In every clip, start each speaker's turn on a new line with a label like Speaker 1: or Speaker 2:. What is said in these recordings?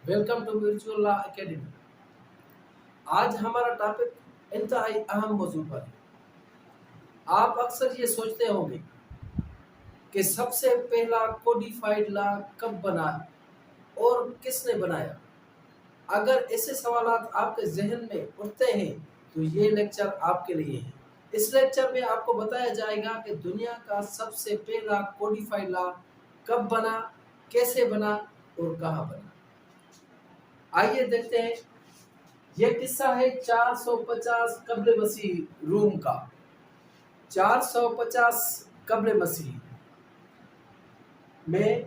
Speaker 1: Welcome to virtual law academy. आज हमारा topic इंतहाई अहम मौजू पर है। आप अक्सर ये सोचते होंगे कि सबसे पहला कोडिफाइड लॉ कब बना और किसने बनाया। अगर ऐसे सवालात आपके जहन में उठते हैं तो ये लेक्चर आपके लिए है। इस लेक्चर में आपको बताया जाएगा कि दुनिया का सबसे पहला कोडिफाइड लॉ कब बना, कैसे बना और कहाँ बना। आइए देखते हैं। यह किस्सा है 450 कब्ल मसीह रूम का। 450 कब्ल मसीह में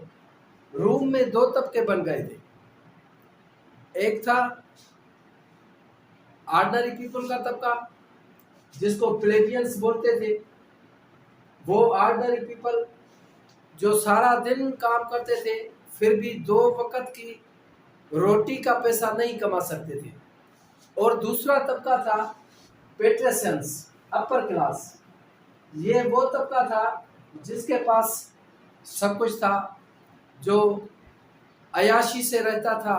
Speaker 1: रूम में दो तबके बन गए थे। एक था ऑर्डिनरी पीपल का तबका, जिसको प्लेबियंस बोलते थे। वो ऑर्डिनरी पीपल जो सारा दिन काम करते थे फिर भी दो वक्त की रोटी का पैसा नहीं कमा सकते थे। और दूसरा तबका था पेट्रिशियंस, अपर क्लास। ये वो तबका था जिसके पास सब कुछ था, जो अयाशी से रहता था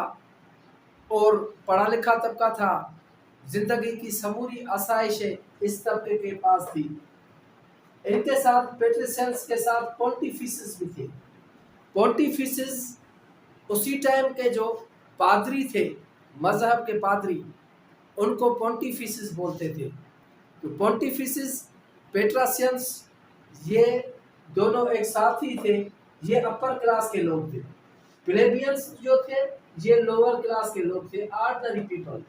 Speaker 1: और पढ़ा लिखा तबका था। जिंदगी की समूरी आसाइशें इस तबके के पास थी। इनके साथ पेट्रिशियंस के साथ पोंटिफिसेस भी थे। पोंटिफिसेस उसी टाइम के जो पादरी थे, मजहब के पादरी, उनको पोंटिफिसेस बोलते थे। तो पोंटिफिसेस, पेट्रिशियंस, ये दोनों एक साथ ही थे। ये अपर क्लास के लोग थे। प्लेबियंस जो थे ये लोअर क्लास के लोग थे, ऑर्डिनरी पीपल।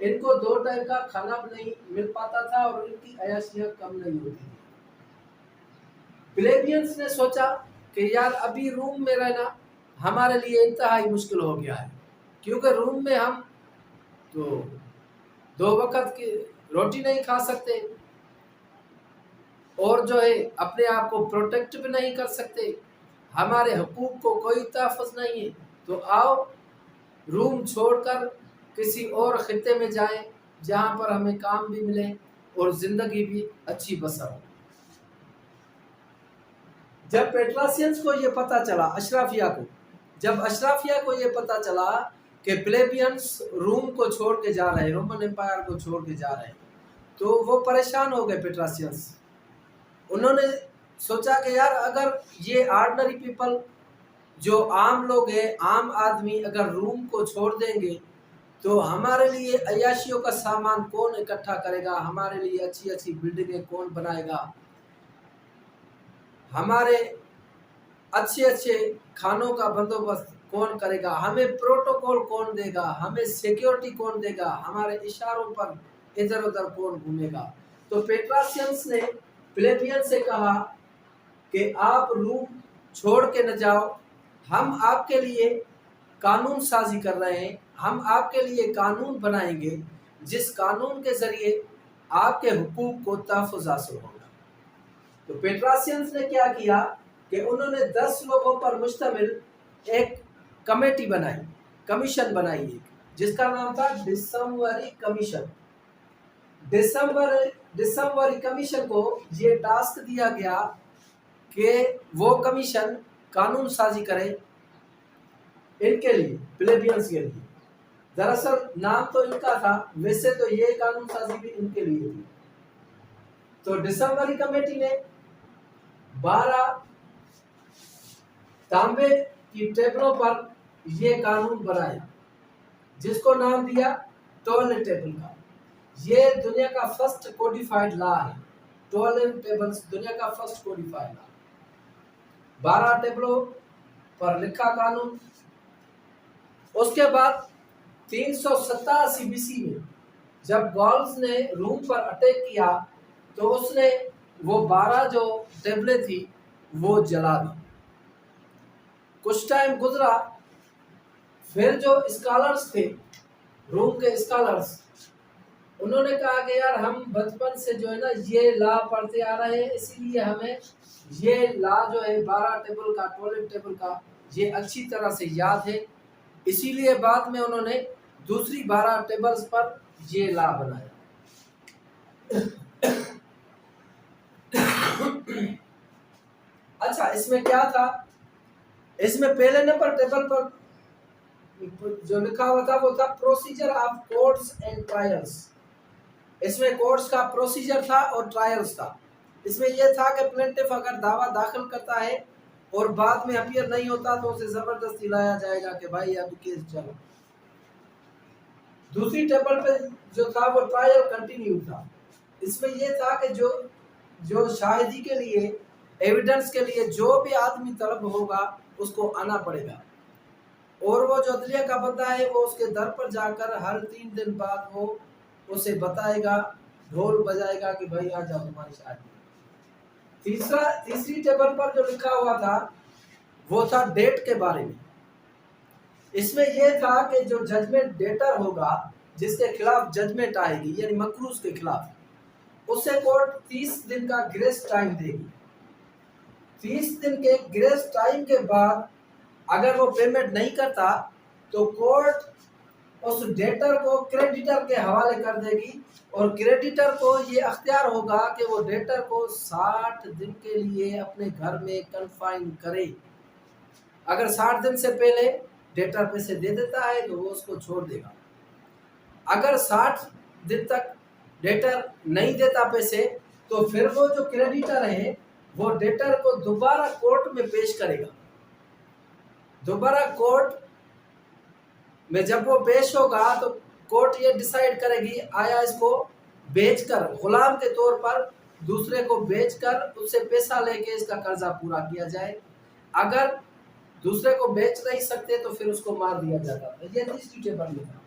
Speaker 1: इनको दो टाइम का खाना नहीं मिल पाता था और इनकी अयाशियां कम नहीं होती थी। प्लेबियंस ने सोचा कि यार अभी रूम में रहना हमारे लिए इंतहाई मुश्किल हो गया है, क्योंकि रूम में हम तो दो वक्त की रोटी नहीं खा सकते और जो है अपने आप को प्रोटेक्ट भी नहीं कर सकते। हमारे हकूक को कोई तहफ़्फ़ुज़ नहीं है। तो आओ रूम छोड़कर किसी और खित्ते में जाएं जहां पर हमें काम भी मिले और ज़िंदगी भी अच्छी बसर हो। जब पेट्रिशियंस को ये पता चला, जब अशराफिया को ये पता चला कि प्लेबियंस रूम को छोड़ के जा रहे हैं, रोमन एम्पायर को छोड़ के जा रहे हैं, तो वो परेशान हो गए पेट्रिशियंस। उन्होंने सोचा कि यार अगर ये ऑर्डिनरी पीपल जो आम लोग हैं, आम आदमी अगर रूम को छोड़ देंगे तो हमारे लिए अय्याशियों का सामान कौन इकट्ठा करेगा, हमारे लिए अच्छी अच्छी बिल्डिंगें कौन बनाएगा, हमारे अच्छे अच्छे खानों का बंदोबस्त कौन करेगा, हमें प्रोटोकॉल कौन देगा, हमें सिक्योरिटी कौन देगा, हमारे इशारों पर इधर उधर कौन घूमेगा। तो पेट्रिशियंस ने प्लेबियन से कहा कि आप रूम छोड़ के न जाओ, हम आपके लिए कानून साजी कर रहे हैं, हम आपके लिए कानून बनाएंगे जिस कानून के जरिए आपके हुकूक को तहफ़्फ़ुज़ हासिल होगा। तो पेट्रिशियंस ने क्या किया कि उन्होंने 10 लोगों पर मुश्तमिल एक कमेटी बनाई, कमीशन बनाई, एक जिसका नाम था दिसंबरी कमीशन। दिसंबरी कमीशन को ये टास्क दिया गया कि वो कमीशन कानून साजी करे इनके लिए, प्लेबियंस के लिए। दरअसल नाम तो इनका था, वैसे तो ये कानून साजी भी इनके लिए थी। तो दिसंबरी कमेटी ने 12 तांबे की टेबलों पर ये कानून बनाया, जिसको नाम दिया टॉयलेट टेबल का। ये दुनिया का फर्स्ट कोडिफाइड लॉ है। टॉयलेट टेबल्स दुनिया का फर्स्ट कोडिफाइड लॉ। 12 टेबलों पर लिखा कानून। उसके बाद 387 बीसी में जब गॉल्स ने रूम पर अटैक किया तो उसने वो 12 जो टेबलें थी वो जला दी। कुछ टाइम गुजरा, फिर जो स्कॉलर्स थे, रूम के स्कॉलर्स, उन्होंने कहा कि यार हम बचपन से जो है ना ये लॉ पढ़ते आ रहे हैं, इसीलिए हमें ये लॉ जो है 12 टेबल का, टॉयलेट टेबल का, ये अच्छी तरह से याद है। इसीलिए बाद में उन्होंने दूसरी 12 टेबल्स पर ये लॉ बनाया। अच्छा, इसमें क्या था? इसमें पहले नंबर टेबल पर जो लिखा हुआ था वो था procedure of courts and trials. इसमें कोर्ट्स का प्रोसीजर था और ट्रायल्स था। इसमें यह था कि प्लेंटिफ अगर दावा दाखिल करता है और बाद में अपीयर नहीं होता तो उसे जबरदस्ती लाया जाएगा कि भाई अब केस चलो। दूसरी टेबल पे जो था वो ट्रायल कंटिन्यू था। इसमें यह था कि जो जो शाहिदी के लिए, एविडेंस के लिए जो भी आदमी तलब होगा उसको आना पड़ेगा, और वो जो अदलिया का बंदा है वो उसके दर पर जाकर हर 3 दिन बाद वो उसे बताएगा, ढोल बजाएगा कि भाई आ जाओ तुम्हारी शादी। तीसरी टेबल पर जो लिखा हुआ था वो था डेट के बारे में। इसमें यह था कि जो जजमेंट डेटर होगा, जिसके खिलाफ जजमेंट आएगी यानी मकरूज के खिलाफ, उसे कोर्ट 30 दिन का ग्रेस टाइम देगी। 30 दिन के ग्रेस टाइम के बाद अगर वो पेमेंट नहीं करता तो कोर्ट उस डेटर को क्रेडिटर के हवाले कर देगी, और क्रेडिटर को ये अख्तियार होगा कि वो डेटर को 60 दिन के लिए अपने घर में कन्फाइन करे। अगर 60 दिन से पहले डेटर पैसे दे देता है तो वो उसको छोड़ देगा। अगर 60 दिन तक डेटर नहीं देता पैसे तो फिर वो जो क्रेडिटर है वो डेटर को दोबारा कोर्ट में पेश करेगा। दोबारा कोर्ट में जब वो पेश होगा तो कोर्ट ये डिसाइड करेगी आया इसको बेचकर, गुलाम के तौर पर दूसरे को बेचकर उससे पैसा लेके इसका कर्जा पूरा किया जाए। अगर दूसरे को बेच नहीं सकते तो फिर उसको मार दिया जाता था। ये तीसरी टेबल में था।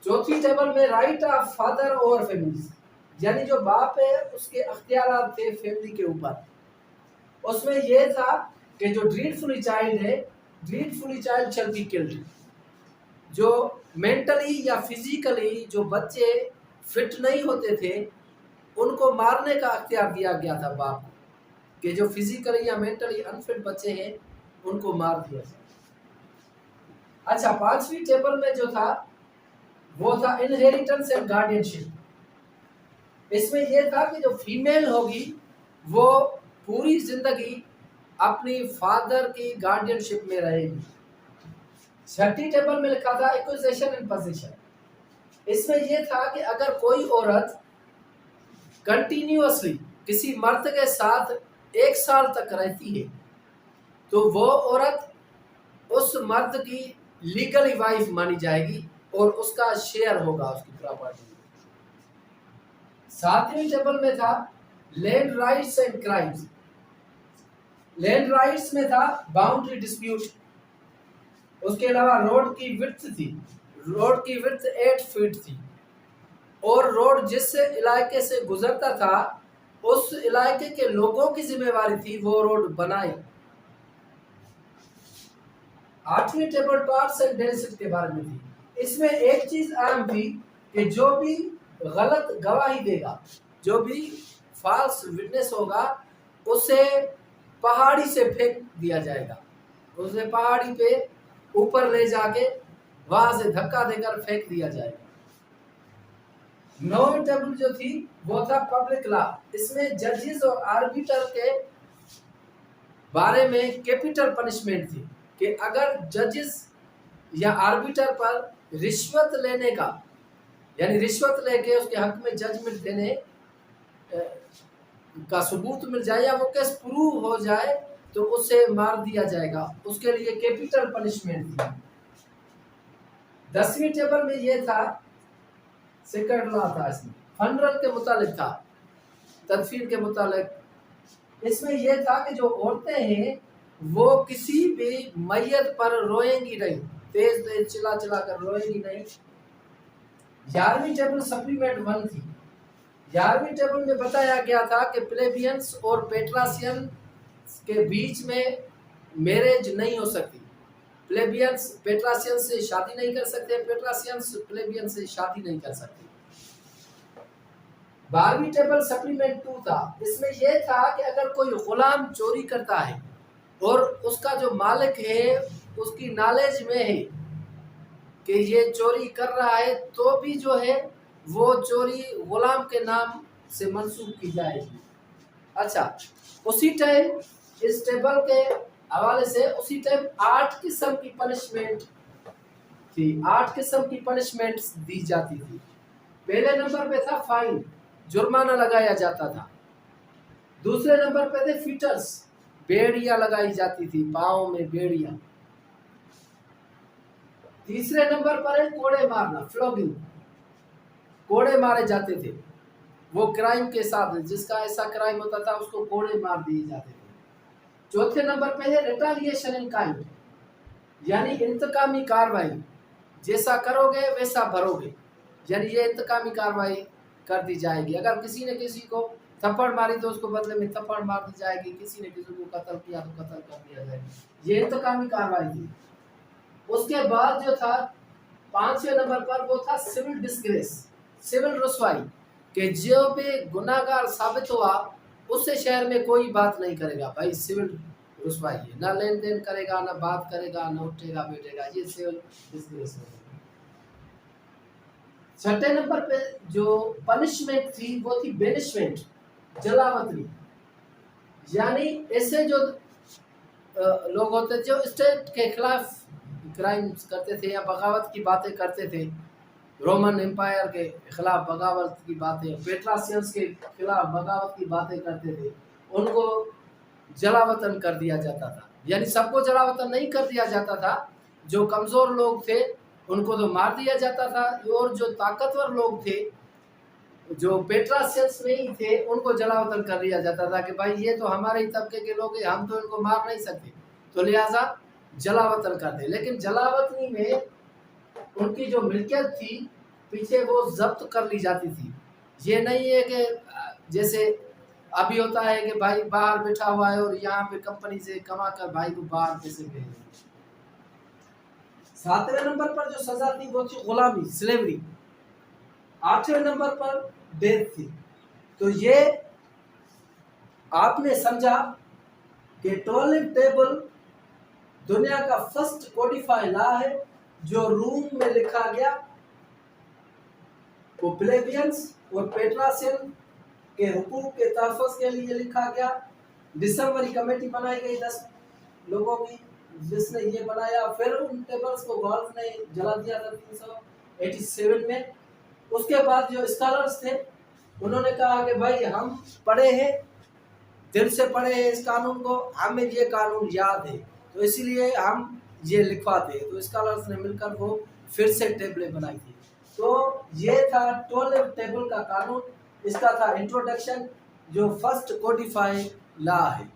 Speaker 1: चौथी टेबल में right of father over family, यानी जो बाप है उसके अख्तियार थे फैमिली के ऊपर। उसमें यह था कि जो ड्रीडफुली चाइल्ड है, ड्रीडफुली चाइल्ड शैल बी किल्ड। जो मेंटली या फिजिकली जो बच्चे फिट नहीं होते थे उनको मारने का अख्तियार दिया गया था बाप को, कि जो फिजिकली या मेंटली अनफिट बच्चे हैं उनको मार दिया जाए। अच्छा, पांचवी टेबल में जो था वो था इनहेरिटेंस एंड गार्डियनशिप। इसमें यह था कि जो फीमेल होगी वो पूरी जिंदगी अपनी फादर की गार्डियनशिप में रहेगी। छठी टेबल में लिखा था एक्विजिशन एंड पोजीशन। इसमें यह था कि अगर कोई औरत कंटिन्यूअसली किसी मर्द के साथ 1 साल तक रहती है तो वो औरत उस मर्द की लीगली वाइफ मानी जाएगी और उसका शेयर होगा उसकी प्रॉपर्टी में। 7वीं टेबल में था land rights and crimes. Land rights में था बाउंड्री डिस्प्यूट। उसके अलावा रोड की विड्थ थी, रोड की विड्थ 8 फीट थी, और रोड जिस इलाके से गुजरता था उस इलाके के लोगों की जिम्मेवारी थी वो रोड बनाए। 8वीं टेबल टॉर्च एंड डेंसिटी के बारे में थी। इसमें एक चीज अहम थी कि जो भी गलत गवाही देगा, जो भी फॉल्स विटनेस होगा, उसे पहाड़ी से फेंक दिया जाएगा। उसे पहाड़ी पे ऊपर ले जाके वहां से धक्का देकर फेंक दिया जाएगा। 9वीं टेबल जो थी वो था पब्लिक लॉ। इसमें जजेस और आर्बिटर के बारे में कैपिटल पनिशमेंट थी कि अगर जजेस या आर्बिटर पर रिश्वत लेने का, यानी रिश्वत लेके उसके हक में जजमेंट देने का सबूत मिल जाए या वो केस प्रूव हो जाए तो उसे मार दिया जाएगा। उसके लिए कैपिटल पनिशमेंट थी। 10वीं टेबल में ये था सेकंड लॉ था। इसमें फनरल के मुतालिक था, तदफीन के मुतालिक। इसमें यह था कि जो औरतें हैं वो किसी भी मैयत पर रोएंगी नहीं, तेज तेज चिल्ला चिल्ला कर रोएंगी नहीं। 11वीं टेबल सप्लीमेंट 1 थी। 11वीं टेबल में बताया गया था कि प्लेबियंस और पेट्रासियन के बीच में मैरिज नहीं हो सकती। प्लेबियंस पेट्रासियन से शादी नहीं कर सकते, पेट्रासियंस प्लेबियन से शादी नहीं कर सकते। 12वीं टेबल सप्लीमेंट 2 था। इसमें यह था कि अगर कोई गुलाम चोरी करता है और उसका जो मालिक है उसकी नॉलेज में है कि ये चोरी कर रहा है तो भी जो है वो चोरी गुलाम के नाम से मंसूब की जाएगी। अच्छा, उसी टाइम इस टेबल के हवाले से उसी टाइम 8 किस्म की पनिशमेंट थी। 8 किस्म की पनिशमेंट्स दी जाती थी। पहले नंबर पे था फाइन, जुर्माना लगाया जाता था। दूसरे नंबर पे थे फीटर्स, बेड़ियां लगाई जाती थी, पाँव में बेड़ियां। तीसरे नंबर पर है कोड़े मारना, फ्लॉगिंग, कोड़े मारे जाते थे। वो क्राइम के साथ जिसका ऐसा क्राइम होता था उसको कोड़े मार दिए जाते थे। चौथे नंबर पे है रिटेलिएशन इन काइंड, यानी इंतकामी कार्रवाई, जैसा करोगे वैसा भरोगे, यानी ये इंतकामी कार्रवाई कर दी जाएगी। अगर किसी ने किसी को थप्पड़ मारी तो उसको बदले में थप्पड़ मार दी जाएगी, किसी ने किसी को कत्ल किया तो कत्ल कर दिया जाएगा। ये इंतकामी कार्रवाई थी। उसके बाद जो था 5वें नंबर पर वो था सिविल डिस्ग्रेस, सिविल रुसवाई, कि जो भी गुनाहगार साबित हुआ उससे शहर में कोई बात नहीं करेगा। भाई सिविल रुसवाई है, ना लेन देन करेगा, ना बात करेगा, ना उठेगा बैठेगा, ये सिविल डिस्ग्रेस है। 6ठे नंबर पे जो पनिशमेंट थी वो थी बेनिशमेंट, जलावतनी, यानी ऐसे जो लोग होते जो स्टेट के खिलाफ क्राइम्स करते थे या बगावत की बातें करते थे, रोमन एम्पायर के खिलाफ बगावत की बातें, पेट्रासियंस के खिलाफ बगावत की बातें करते थे, उनको जलावतन कर दिया जाता था। यानी सबको जलावतन नहीं कर दिया जाता था, जो कमज़ोर लोग थे उनको तो मार दिया जाता था, और जो ताकतवर लोग थे जो पेट्रासियंस में ही थे उनको जलावतन कर दिया जाता था कि भाई ये तो हमारे ही तबके के लोग हैं, हम तो इनको मार नहीं सकते, तो लिहाजा जलावतन कर दे। लेकिन जलावतनी में उनकी जो मिल्कियत थी पीछे वो जब्त कर ली जाती थी। ये नहीं है कि जैसे अभी होता है कि भाई बाहर बैठा हुआ है और यहाँ पे कंपनी से कमा कर भाई को बाहर पैसे भेज। 7वें नंबर पर जो सजा थी वो थी गुलामी, स्लेवरी। 8वें नंबर पर डेथ थी। तो ये आपने समझा कि टॉयलेट टेबल दुनिया का फर्स्ट कोडिफाइड लॉ है जो रूम में लिखा गया। वो प्लेबियंस और पेट्रासियन के हुकूक के तहफ़्फ़ुज़ के लिए लिखा गया। दिसंबरी कमेटी बनाई गई 10 लोगों की, जिसने ये बनाया। फिर उन टेबल्स को गॉल्फ ने जला दिया था 387 में। उसके बाद जो स्कॉलर्स थे उन्होंने कहा कि भाई हम पढ़े हैं, दिल से पढ़े हैं इस कानून को, हमें ये कानून याद है, तो इसीलिए हम ये लिखवाते हैं। तो स्कॉलर्स ने मिलकर वो फिर से टेबलें बनाई थी। तो ये था टॉयलेट टेबल का कानून, इसका था इंट्रोडक्शन जो फर्स्ट कोडिफाइड लॉ है।